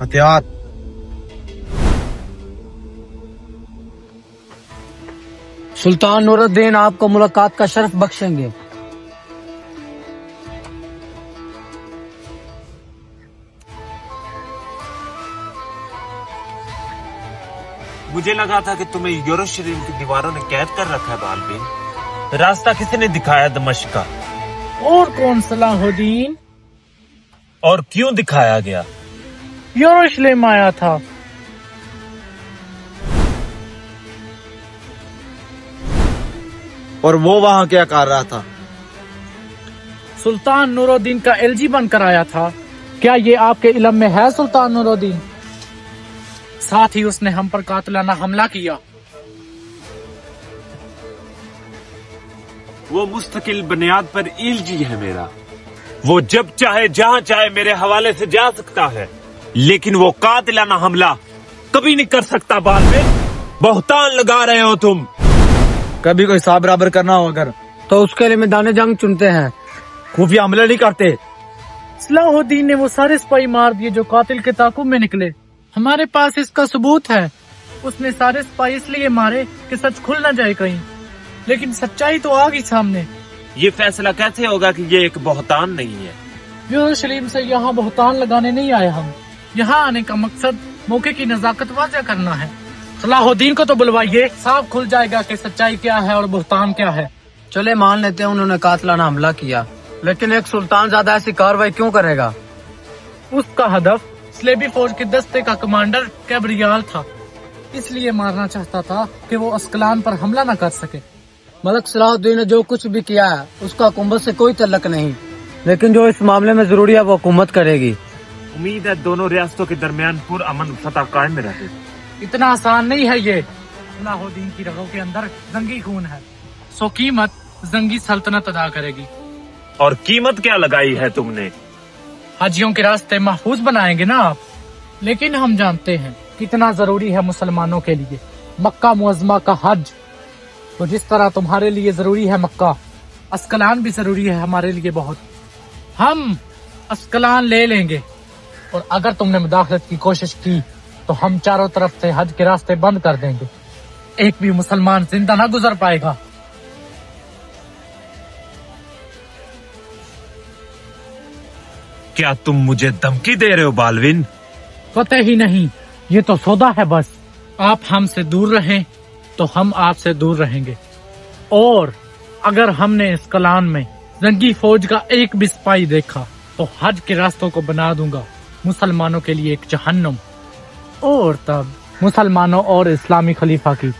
احتیاط! سلطان نور الدین آپ کو ملاقات کا شرف بخشیں گے۔ مجھے لگا تھا کہ تمہیں یروشلم کی دیواروں نے قید کر رکھا ہے بالبین۔ راستہ کسی نے دکھایا دمشق کا؟ اور کون؟ صلاح الدین۔ اور کیوں دکھایا گیا؟ یروشلم آیا تھا۔ اور وہ وہاں کیا کر رہا تھا؟ سلطان نور الدین کا LG بن کر آیا تھا۔ کیا یہ آپ کے علم میں ہے سلطان نور الدین؟ ساتھ ہی اس نے ہم پر قاتلانہ حملہ کیا۔ وہ مستقل بنیاد پر ایلجی ہے میرا، وہ جب چاہے جہاں چاہے میرے حوالے سے جا سکتا ہے، لیکن وہ قاتلانہ حملہ کبھی نہیں کر سکتا۔ بالبین، بہتان لگا رہے ہو تم۔ کبھی کوئی حساب برابر کرنا ہو اگر تو اس کے لیے میدان جنگ چنتے ہیں، خفیہ حملے نہیں کرتے۔ صلاح الدین نے وہ سارے سپاہی مار دیے جو قاتل کے تعاقب میں نکلے۔ ہمارے پاس اس کا ثبوت ہے۔ اس نے سارے سپاہی اس لیے مارے کہ سچ کھل نہ جائے کہیں، لیکن سچائی تو آ گئی سامنے۔ یہ فیصلہ کیسے ہوگا کہ یہ ایک بہتان نہیں ہے؟ یروشلم سے یہاں بہتان لگانے نہیں آئے ہم۔ یہاں آنے کا مقصد موقع کی نزاکت واضح کرنا ہے۔ صلاح الدین کو تو بلوائیے، صاف کھل جائے گا کہ سچائی کیا ہے اور بہتان کیا ہے۔ چلے مان لیتے ہیں انہوں نے قاتلانہ حملہ کیا، لیکن ایک سلطان زیادہ ایسی کارروائی کیوں کرے گا؟ اس کا ہدف سلیبی فوج کے دستے کا کمانڈر کیبریال تھا، اس لیے مارنا چاہتا تھا کہ وہ اسکلان پر حملہ نہ کر سکے۔ ملک صلاح الدین نے جو کچھ بھی کیا ہے اس کا حکومت سے کوئی تعلق نہیں، لیکن جو اس معاملے میں ضروری ہے وہ حکومت کرے گی۔ امید ہے دونوں ریاستوں کے درمیان پرامن فتح قائم میں رہے۔ اتنا آسان نہیں ہے یہ۔ صلاح الدین کی رگوں کے اندر زنگی خون ہے، سو قیمت زنگی سلطنت ادا کرے گی۔ اور قیمت کیا لگائی ہے تم نے؟ حاجیوں کے راستے محفوظ بنائیں گے نا آپ، لیکن ہم جانتے ہیں کتنا ضروری ہے مسلمانوں کے لیے مکہ معظمہ کا حج۔ تو جس طرح تمہارے لیے ضروری ہے مکہ، اسکلان بھی ضروری ہے ہمارے لیے بہت۔ ہم اسکلان لے لیں گے، اور اگر تم نے مداخلت کی کوشش کی تو ہم چاروں طرف سے حج کے راستے بند کر دیں گے، ایک بھی مسلمان زندہ نہ گزر پائے گا۔ کیا تم مجھے دھمکی دے رہے ہو بالوین؟ فتح ہی نہیں، یہ تو سودا ہے بس۔ آپ ہم سے دور رہیں تو ہم آپ سے دور رہیں گے، اور اگر ہم نے اسکلان میں زنگی فوج کا ایک بھی سپاہی دیکھا تو حج کے راستوں کو بنا دوں گا مسلمانوں کے لیے ایک جہنم، اور تب مسلمانوں اور اسلامی خلیفہ کی